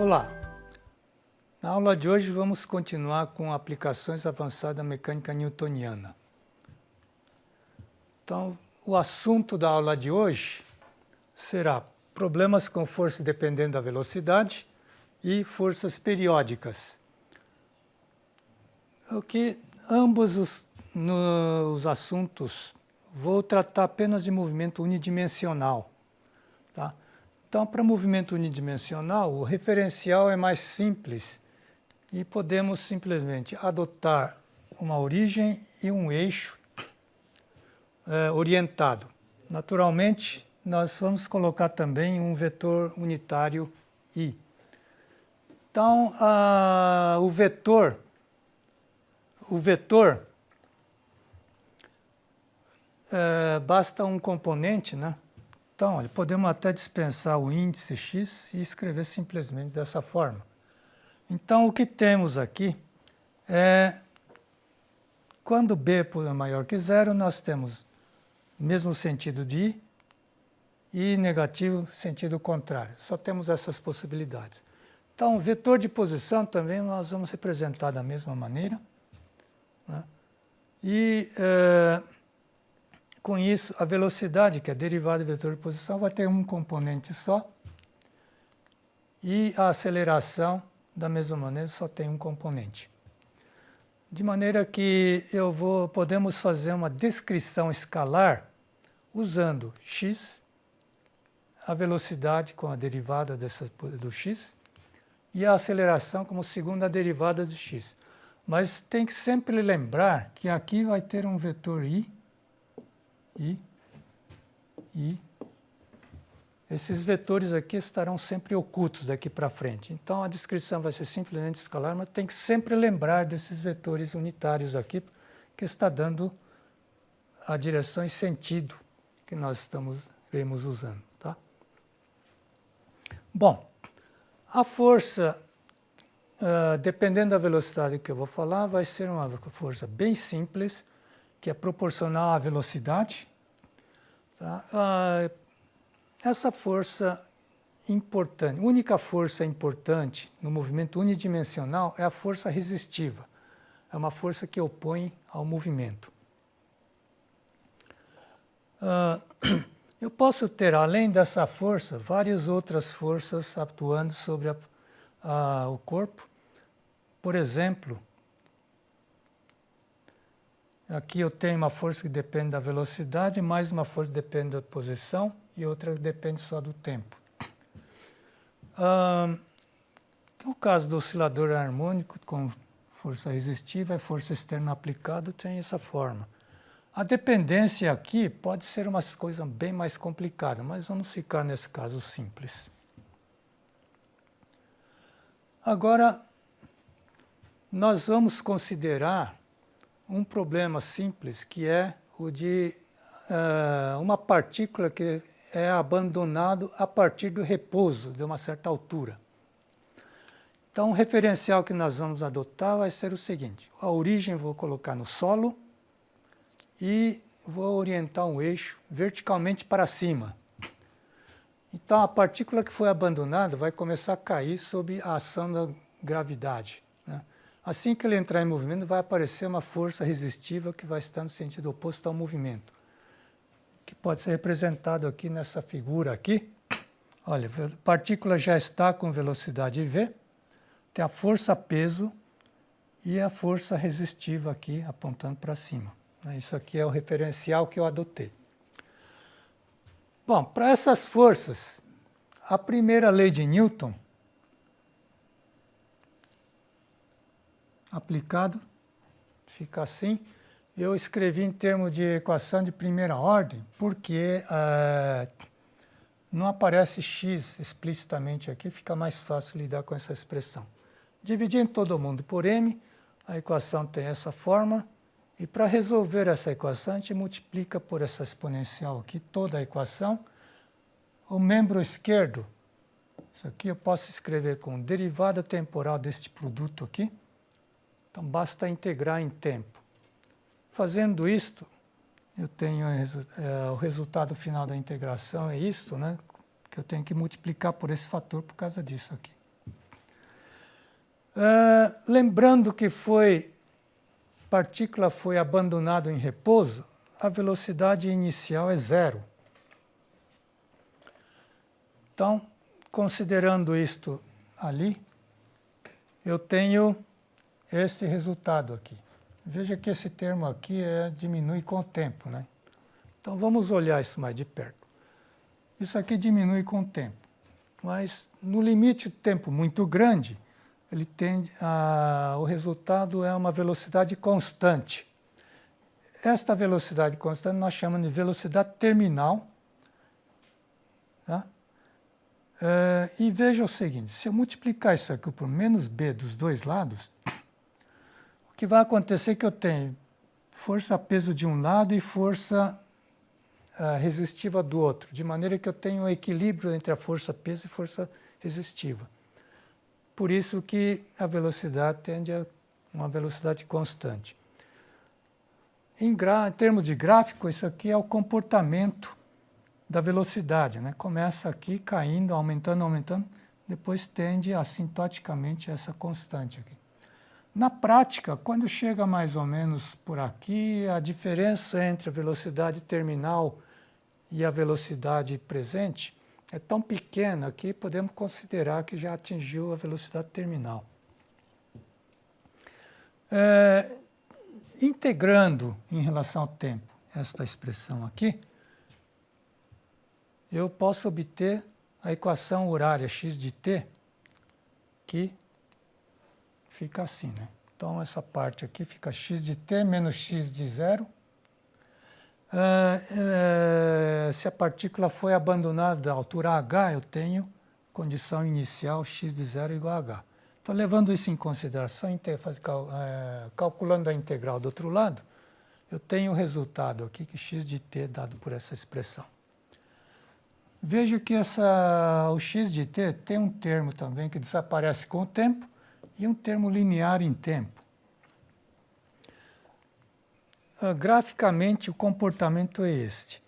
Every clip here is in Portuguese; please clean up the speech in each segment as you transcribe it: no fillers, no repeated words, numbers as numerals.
Olá! Na aula de hoje vamos continuar com aplicações avançadas da mecânica newtoniana. Então, o assunto da aula de hoje será problemas com força dependendo da velocidade e forças periódicas. Ambos os assuntos vou tratar apenas de movimento unidimensional. Tá? Então, para movimento unidimensional, o referencial é mais simples e podemos simplesmente adotar uma origem e um eixo orientado. Naturalmente, nós vamos colocar também um vetor unitário I. Então, o vetor basta um componente, né? Então, olha, podemos até dispensar o índice x e escrever simplesmente dessa forma. Então, o que temos aqui é, quando b é maior que zero, nós temos mesmo sentido de I e negativo sentido contrário. Só temos essas possibilidades. Então, o vetor de posição também nós vamos representar da mesma maneira, né? E com isso, a velocidade, que é derivada do vetor de posição, vai ter um componente só. E a aceleração, da mesma maneira, só tem um componente. De maneira que podemos fazer uma descrição escalar usando x, a velocidade com a derivada do x, e a aceleração como segunda derivada do x. Mas tem que sempre lembrar que aqui vai ter um vetor i. Esses vetores aqui estarão sempre ocultos daqui para frente. Então, a descrição vai ser simplesmente escalar, mas tem que sempre lembrar desses vetores unitários aqui, que está dando a direção e sentido que nós iremos usando. Tá? Bom, a força, dependendo da velocidade que eu vou falar, vai ser uma força bem simples, que é proporcional à velocidade. Tá? Essa força importante, a única força importante no movimento unidimensional é a força resistiva. É uma força que opõe ao movimento. Eu posso ter, além dessa força, várias outras forças atuando sobre o corpo. Por exemplo, aqui eu tenho uma força que depende da velocidade, mais uma força que depende da posição e outra que depende só do tempo. No caso do oscilador harmônico com força resistiva e força externa aplicada, tem essa forma. A dependência aqui pode ser uma coisa bem mais complicada, mas vamos ficar nesse caso simples. Agora, nós vamos considerar um problema simples, que é o de uma partícula que é abandonada a partir do repouso de uma certa altura. Então, o referencial que nós vamos adotar vai ser o seguinte: a origem vou colocar no solo e vou orientar um eixo verticalmente para cima. Então, a partícula que foi abandonada vai começar a cair sob a ação da gravidade, né? Assim que ele entrar em movimento, vai aparecer uma força resistiva que vai estar no sentido oposto ao movimento, que pode ser representado aqui nessa figura aqui. Olha, a partícula já está com velocidade v, tem a força-peso e a força resistiva aqui apontando para cima. Isso aqui é o referencial que eu adotei. Bom, para essas forças, a primeira lei de Newton, aplicado, fica assim. Eu escrevi em termos de equação de primeira ordem, porque não aparece x explicitamente aqui, fica mais fácil lidar com essa expressão. Dividindo todo mundo por m, a equação tem essa forma, e para resolver essa equação, a gente multiplica por essa exponencial aqui, toda a equação. O membro esquerdo, isso aqui eu posso escrever com derivada temporal deste produto aqui. Então, basta integrar em tempo. Fazendo isto, eu tenho o resultado final da integração, é isso, né? Que eu tenho que multiplicar por esse fator por causa disso aqui. Lembrando que partícula foi abandonada em repouso, a velocidade inicial é zero. Então, considerando isto ali, eu tenho esse resultado aqui. Veja que esse termo aqui diminui com o tempo, né? Então, vamos olhar isso mais de perto. Isso aqui diminui com o tempo, mas no limite de tempo muito grande, o resultado é uma velocidade constante. Esta velocidade constante nós chamamos de velocidade terminal. Tá? E veja o seguinte, se eu multiplicar isso aqui por menos b dos dois lados, o que vai acontecer é que eu tenho força-peso de um lado e força resistiva do outro, de maneira que eu tenho um equilíbrio entre a força-peso e força resistiva. Por isso que a velocidade tende a uma velocidade constante. Em termos de gráfico, isso aqui é o comportamento da velocidade, né? Começa aqui caindo, aumentando, aumentando, depois tende assintoticamente a essa constante aqui. Na prática, quando chega mais ou menos por aqui, a diferença entre a velocidade terminal e a velocidade presente é tão pequena que podemos considerar que já atingiu a velocidade terminal. Integrando em relação ao tempo esta expressão aqui, eu posso obter a equação horária x de t, que fica assim, né? Então, essa parte aqui fica x de t menos x de zero. Se a partícula foi abandonada à altura h, eu tenho condição inicial x de zero igual a h. Então, levando isso em consideração, calculando a integral do outro lado, eu tenho o resultado aqui, que x de t é dado por essa expressão. Veja que o x de t tem um termo também que desaparece com o tempo e um termo linear em tempo. Graficamente, o comportamento é este.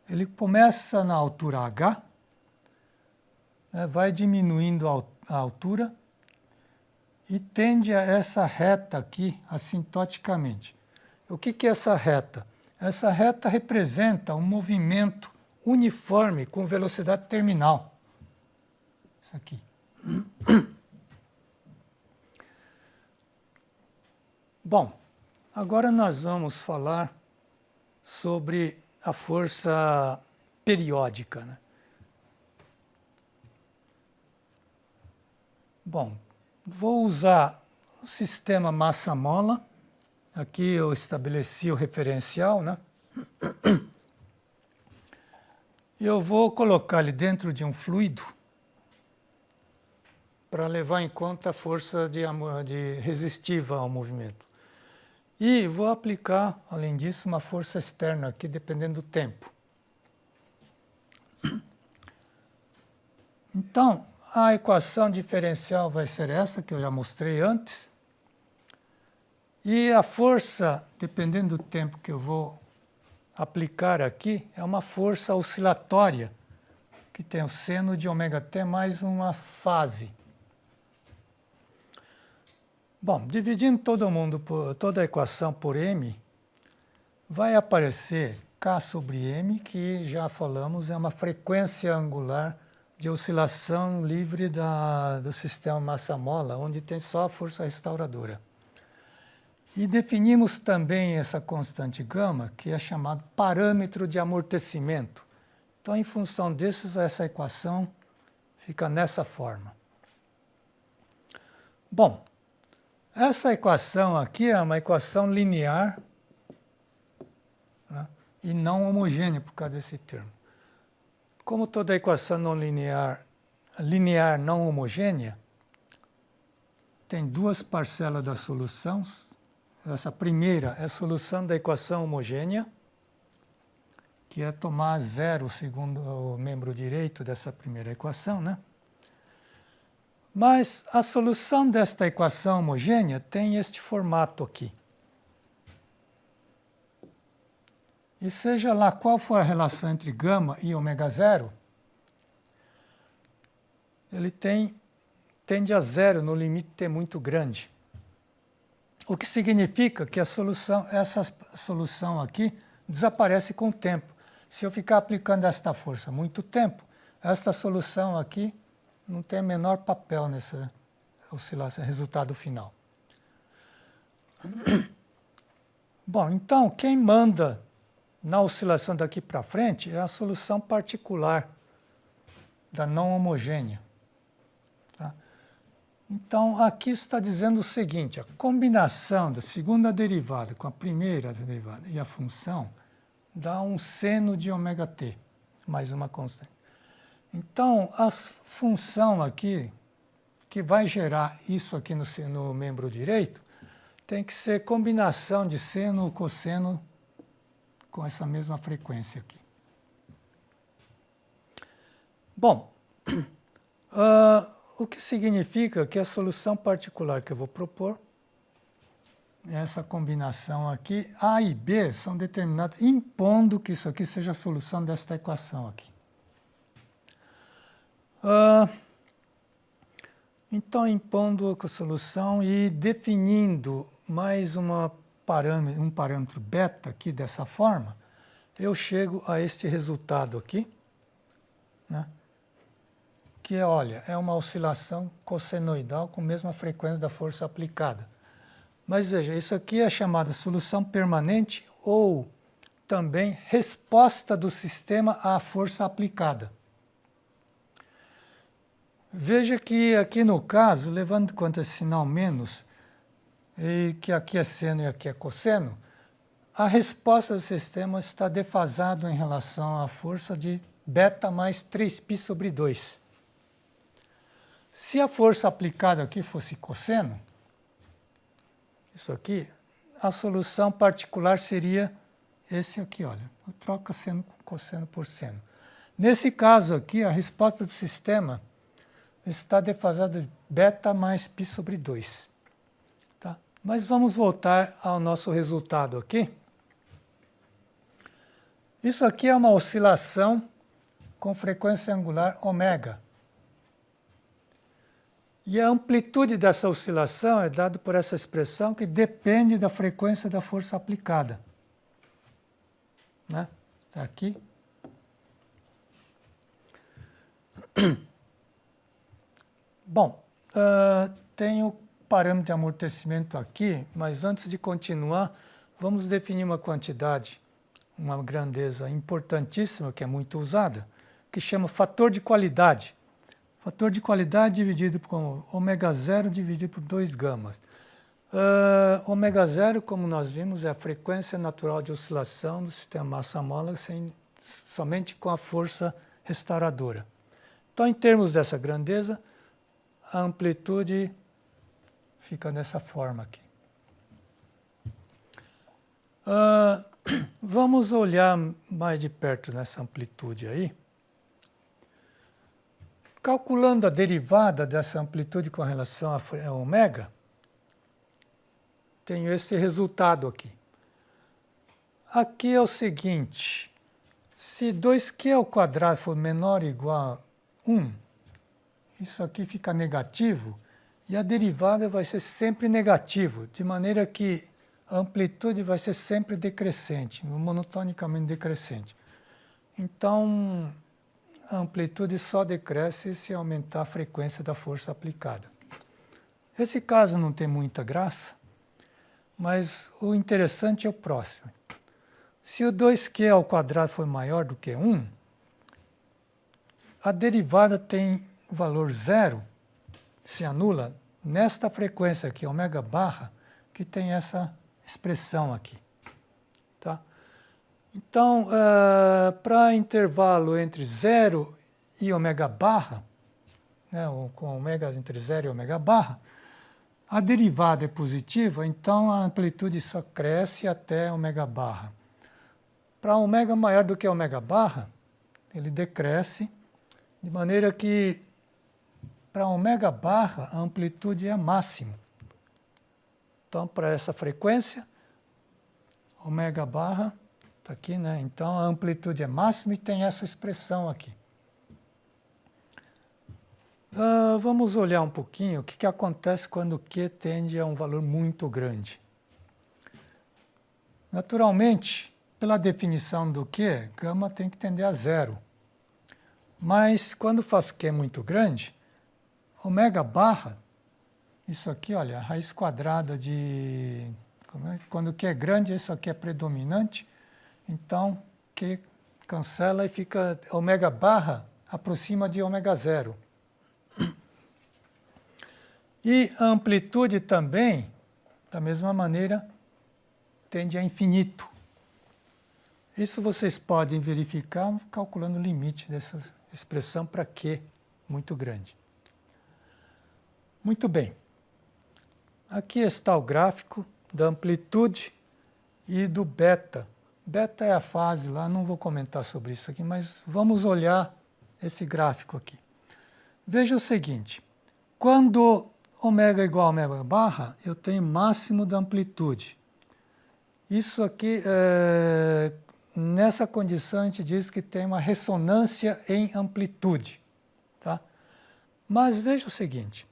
Ele começa na altura h, né, vai diminuindo a altura e tende a essa reta aqui, assintoticamente. O que é essa reta? Essa reta representa um movimento uniforme com velocidade terminal. Isso aqui. Bom, agora nós vamos falar sobre a força periódica, né? Bom, vou usar o sistema massa-mola. Aqui eu estabeleci o referencial, né? Eu vou colocar ele dentro de um fluido para levar em conta a força resistiva ao movimento. E vou aplicar, além disso, uma força externa aqui, dependendo do tempo. Então, a equação diferencial vai ser essa, que eu já mostrei antes. E a força, dependendo do tempo que eu vou aplicar aqui, é uma força oscilatória, que tem o seno de ômega-t mais uma fase. Bom, dividindo toda a equação por m, vai aparecer K sobre m, que já falamos, é uma frequência angular de oscilação livre do sistema massa-mola, onde tem só a força restauradora. E definimos também essa constante gama, que é chamado parâmetro de amortecimento. Então, em função desses, essa equação fica nessa forma. Bom, essa equação aqui é uma equação linear, né, e não homogênea por causa desse termo. Como toda equação não linear não homogênea, tem duas parcelas da solução. Essa primeira é a solução da equação homogênea, que é tomar zero segundo o membro direito dessa primeira equação, né? Mas a solução desta equação homogênea tem este formato aqui. E seja lá qual for a relação entre gama e ômega zero, ele tem tende a zero no limite t muito grande. O que significa que essa solução aqui desaparece com o tempo. Se eu ficar aplicando esta força muito tempo, esta solução aqui não tem o menor papel nessa oscilação, resultado final. Bom, então, quem manda na oscilação daqui para frente é a solução particular da não homogênea. Tá? Então, aqui está dizendo o seguinte, a combinação da segunda derivada com a primeira derivada e a função dá um seno de ômega-t, mais uma constante. Então, a função aqui, que vai gerar isso aqui no membro direito, tem que ser combinação de seno ou cosseno com essa mesma frequência aqui. Bom, o que significa que a solução particular que eu vou propor, essa combinação aqui, A e B são determinadas, impondo que isso aqui seja a solução desta equação aqui. Então, impondo a solução e definindo mais um parâmetro beta aqui dessa forma, eu chego a este resultado aqui, né? Que é, olha, é uma oscilação cossenoidal com a mesma frequência da força aplicada. Mas veja, isso aqui é chamada solução permanente ou também resposta do sistema à força aplicada. Veja que aqui no caso, levando em conta esse sinal menos, e que aqui é seno e aqui é cosseno, a resposta do sistema está defasado em relação à força de beta mais 3π sobre 2. Se a força aplicada aqui fosse cosseno, isso aqui, a solução particular seria esse aqui, olha. Eu troco seno com cosseno por seno. Nesse caso aqui, a resposta do sistema está defasada de beta mais π sobre 2. Tá? Mas vamos voltar ao nosso resultado aqui. Isso aqui é uma oscilação com frequência angular ômega. E a amplitude dessa oscilação é dada por essa expressão que depende da frequência da força aplicada. Né? Está aqui. Bom, tem o parâmetro de amortecimento aqui, mas antes de continuar, vamos definir uma quantidade, uma grandeza importantíssima, que é muito usada, que chama fator de qualidade. Fator de qualidade dividido por ômega zero dividido por 2 gamas. Ômega zero, como nós vimos, é a frequência natural de oscilação do sistema massa-mola somente com a força restauradora. Então, em termos dessa grandeza, a amplitude fica dessa forma aqui. Vamos olhar mais de perto nessa amplitude aí. Calculando a derivada dessa amplitude com relação a ômega, tenho esse resultado aqui. Aqui é o seguinte, se 2q ao quadrado for menor ou igual a 1, isso aqui fica negativo e a derivada vai ser sempre negativo, de maneira que a amplitude vai ser sempre decrescente, monotonicamente decrescente. Então, a amplitude só decresce se aumentar a frequência da força aplicada. Esse caso não tem muita graça, mas o interessante é o próximo. Se o 2q ao quadrado for maior do que 1, a derivada tem valor zero, se anula, nesta frequência aqui, ômega barra, que tem essa expressão aqui. Tá? Então, para intervalo entre 0 e ômega barra, né, com ômega entre 0 e ômega barra, a derivada é positiva, então a amplitude só cresce até ômega barra. Para ômega maior do que ômega barra, ele decresce, de maneira que para ômega barra a amplitude é máxima. Então, para essa frequência, ômega barra está aqui, né? Então, a amplitude é máxima e tem essa expressão aqui. vamos olhar um pouquinho o que acontece quando o Q tende a um valor muito grande. Naturalmente, pela definição do Q, gama tem que tender a zero. Mas quando faço Q muito grande, ômega barra, isso aqui, olha, a raiz quadrada de... Quando Q é grande, isso aqui é predominante, então Q cancela e fica ômega barra aproxima de ômega zero. E a amplitude também, da mesma maneira, tende a infinito. Isso vocês podem verificar calculando o limite dessa expressão para Q muito grande. Muito bem. Aqui está o gráfico da amplitude e do beta. Beta é a fase lá, não vou comentar sobre isso aqui, mas vamos olhar esse gráfico aqui. Veja o seguinte, quando ômega é igual a ômega barra, eu tenho máximo da amplitude. Isso aqui, nessa condição, a gente diz que tem uma ressonância em amplitude. Tá? Mas veja o seguinte,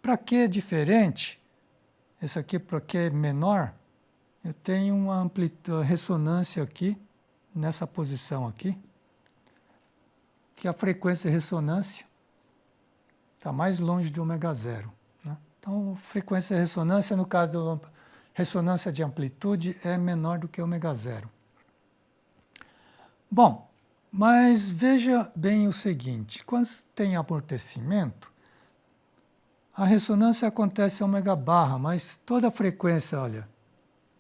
para Q diferente, esse aqui para Q menor, eu tenho uma ressonância aqui, nessa posição aqui, que a frequência de ressonância está mais longe de ômega zero. Né? Então, frequência de ressonância, no caso da ressonância de amplitude, é menor do que ômega zero. Bom, mas veja bem o seguinte, quando tem amortecimento, a ressonância acontece em ômega barra, mas toda a frequência, olha,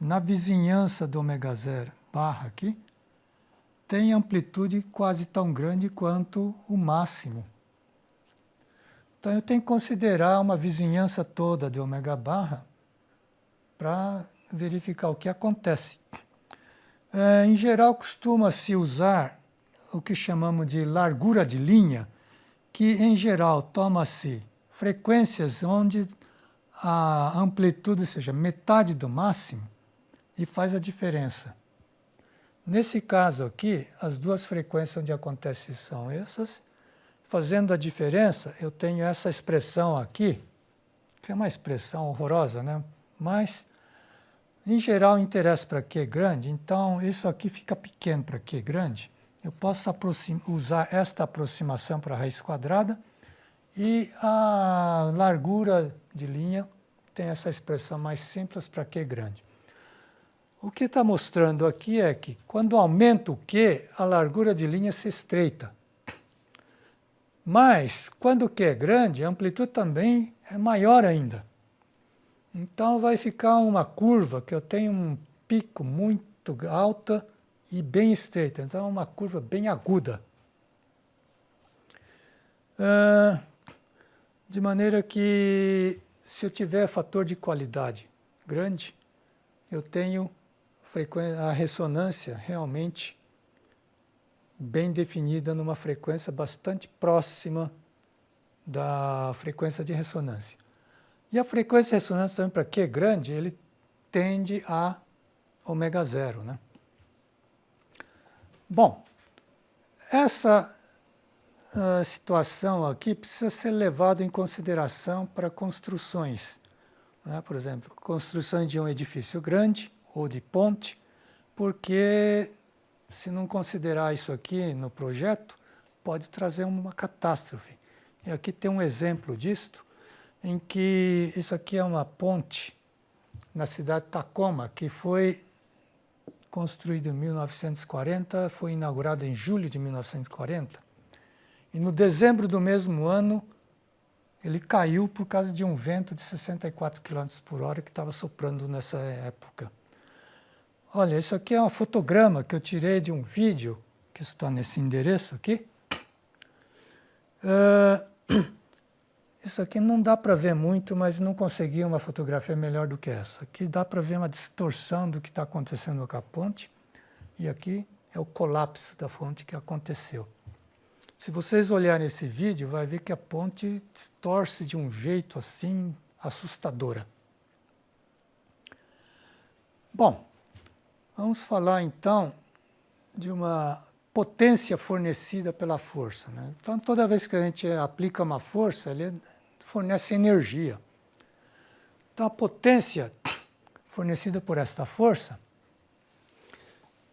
na vizinhança do ômega zero barra aqui, tem amplitude quase tão grande quanto o máximo. Então eu tenho que considerar uma vizinhança toda de ômega barra para verificar o que acontece. Em geral, costuma-se usar o que chamamos de largura de linha, que em geral toma-se frequências onde a amplitude seja metade do máximo e faz a diferença. Nesse caso aqui, as duas frequências onde acontece são essas. Fazendo a diferença, eu tenho essa expressão aqui, que é uma expressão horrorosa, né? Mas, em geral, interessa para Q grande, então isso aqui fica pequeno para Q grande. Eu posso usar esta aproximação para a raiz quadrada e a largura de linha tem essa expressão mais simples para Q grande. O que está mostrando aqui é que, quando aumenta o Q, a largura de linha se estreita. Mas, quando o Q é grande, a amplitude também é maior ainda. Então, vai ficar uma curva que eu tenho um pico muito alta e bem estreita. Então, é uma curva bem aguda. De maneira que, se eu tiver fator de qualidade grande, eu tenho a ressonância realmente bem definida numa frequência bastante próxima da frequência de ressonância. E a frequência de ressonância também, para Q grande, ele tende a ômega zero, né? Bom, essa situação aqui precisa ser levada em consideração para construções. Né? Por exemplo, construções de um edifício grande ou de ponte, porque se não considerar isso aqui no projeto, pode trazer uma catástrofe. E aqui tem um exemplo disto, em que isso aqui é uma ponte na cidade de Tacoma, que foi construída em 1940, foi inaugurada em julho de 1940, e no dezembro do mesmo ano, ele caiu por causa de um vento de 64 km por hora que estava soprando nessa época. Olha, isso aqui é um fotograma que eu tirei de um vídeo, que está nesse endereço aqui. Isso aqui não dá para ver muito, mas não consegui uma fotografia melhor do que essa. Aqui dá para ver uma distorção do que está acontecendo com a ponte, e aqui é o colapso da fonte que aconteceu. Se vocês olharem esse vídeo, vai ver que a ponte torce de um jeito assim assustadora. Bom, vamos falar então de uma potência fornecida pela força, né? Então, toda vez que a gente aplica uma força, ele fornece energia. Então, a potência fornecida por esta força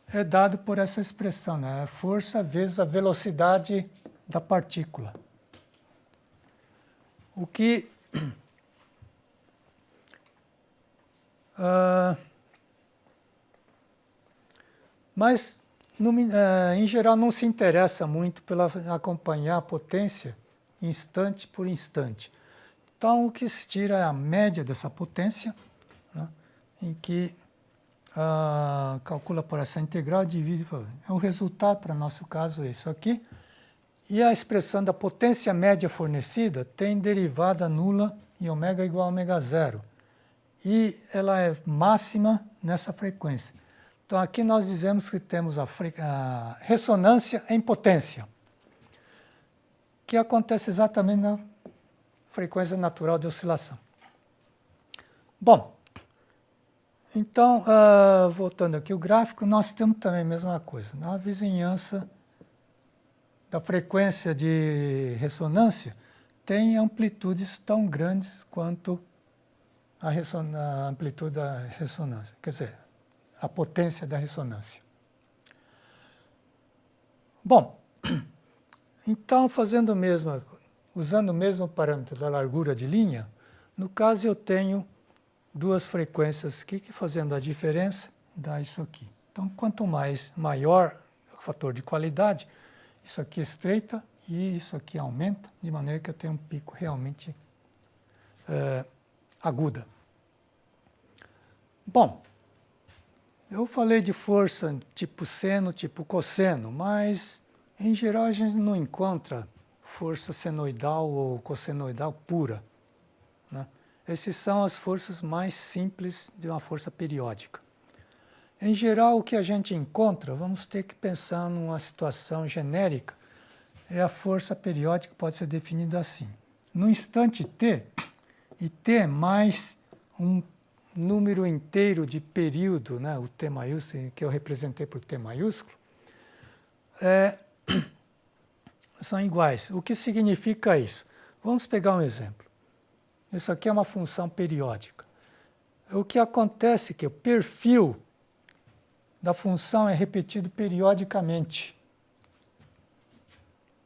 é dado por essa expressão, né? Força vezes a velocidade da partícula. O que mas, em geral, não se interessa muito pela acompanhar a potência instante por instante. Então, o que se tira é a média dessa potência, né, em que calcula por essa integral, divide por... O resultado, para nosso caso, é isso aqui. E a expressão da potência média fornecida tem derivada nula em ômega igual a ômega zero. E ela é máxima nessa frequência. Então, aqui nós dizemos que temos a ressonância em potência, que acontece exatamente na frequência natural de oscilação. Bom, então, voltando aqui o gráfico, nós temos também a mesma coisa. Na vizinhança da frequência de ressonância, tem amplitudes tão grandes quanto a amplitude da ressonância, quer dizer, a potência da ressonância. Bom, então, usando o mesmo parâmetro da largura de linha, no caso eu tenho duas frequências aqui, que fazendo a diferença, dá isso aqui. Então, quanto maior o fator de qualidade, isso aqui estreita e isso aqui aumenta, de maneira que eu tenho um pico realmente aguda. Bom, eu falei de força tipo seno, tipo cosseno, mas em geral a gente não encontra força senoidal ou cossenoidal pura, né? Essas são as forças mais simples de uma força periódica. Em geral, o que a gente encontra, vamos ter que pensar numa situação genérica, é a força periódica pode ser definida assim. No instante t, e t mais um número inteiro de período, né, o t maiúsculo, que eu representei por t maiúsculo, são iguais. O que significa isso? Vamos pegar um exemplo. Isso aqui é uma função periódica. O que acontece é que o perfil da função é repetido periodicamente,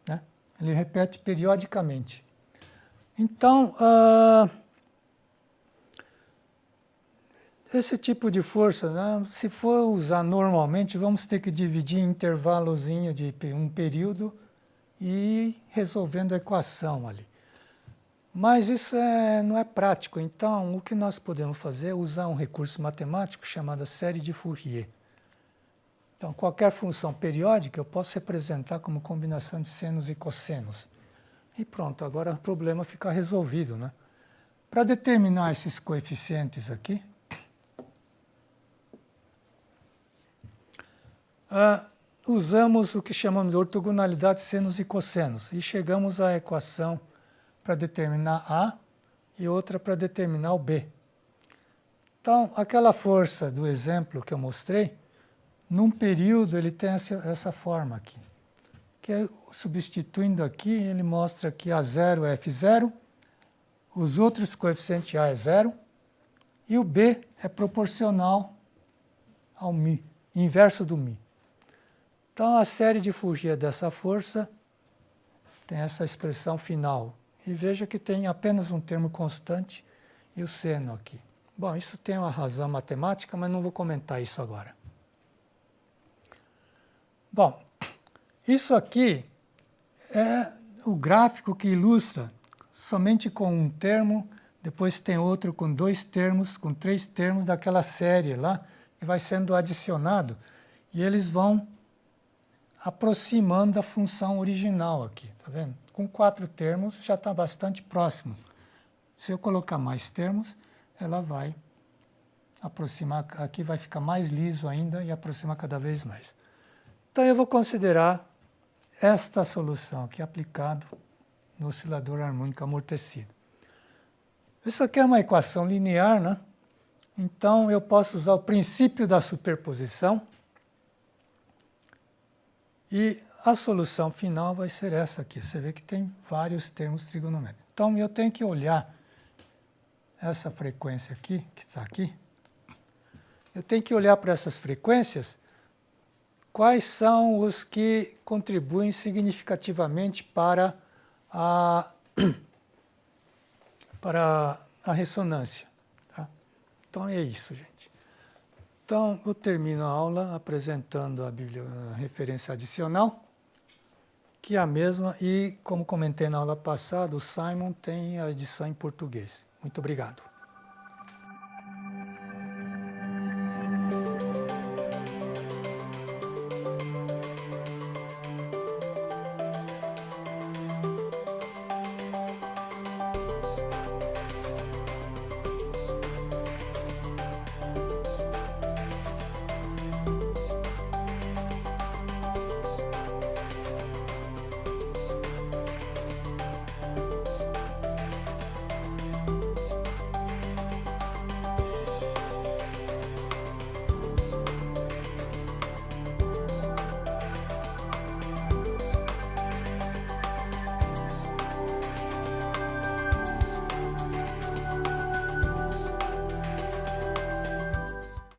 né? Ele repete periodicamente. Então, esse tipo de força, né, se for usar normalmente, vamos ter que dividir em intervalozinho de um período e ir resolvendo a equação ali. Mas isso não é prático, então o que nós podemos fazer é usar um recurso matemático chamado série de Fourier. Então, qualquer função periódica eu posso representar como combinação de senos e cossenos. E pronto, agora o problema fica resolvido, né? Para determinar esses coeficientes aqui, usamos o que chamamos de ortogonalidade de senos e cossenos e chegamos à equação para determinar A e outra para determinar o B. Então, aquela força do exemplo que eu mostrei, num período ele tem essa forma aqui, que é, substituindo aqui, ele mostra que A0 é F0, os outros coeficientes A é zero, e o B é proporcional ao μ, inverso do μ. Então, a série de Fourier dessa força tem essa expressão final. E veja que tem apenas um termo constante e o seno aqui. Bom, isso tem uma razão matemática, mas não vou comentar isso agora. Bom, isso aqui é o gráfico que ilustra somente com um termo, depois tem outro com dois termos, com três termos daquela série lá, que vai sendo adicionado, e eles vão aproximando da função original aqui, tá vendo? Com 4 termos já está bastante próximo. Se eu colocar mais termos, ela vai aproximar, aqui vai ficar mais liso ainda e aproximar cada vez mais. Então eu vou considerar esta solução aqui aplicado no oscilador harmônico amortecido. Isso aqui é uma equação linear, né? Então eu posso usar o princípio da superposição E a solução final vai ser essa aqui. Você vê que tem vários termos trigonométricos. Então, eu tenho que olhar essa frequência aqui, que está aqui. Eu tenho que olhar para essas frequências, quais são os que contribuem significativamente para a ressonância. Tá? Então, é isso, gente. Então, eu termino a aula apresentando a referência adicional, que é a mesma, e, como comentei na aula passada, o Simon tem a edição em português. Muito obrigado.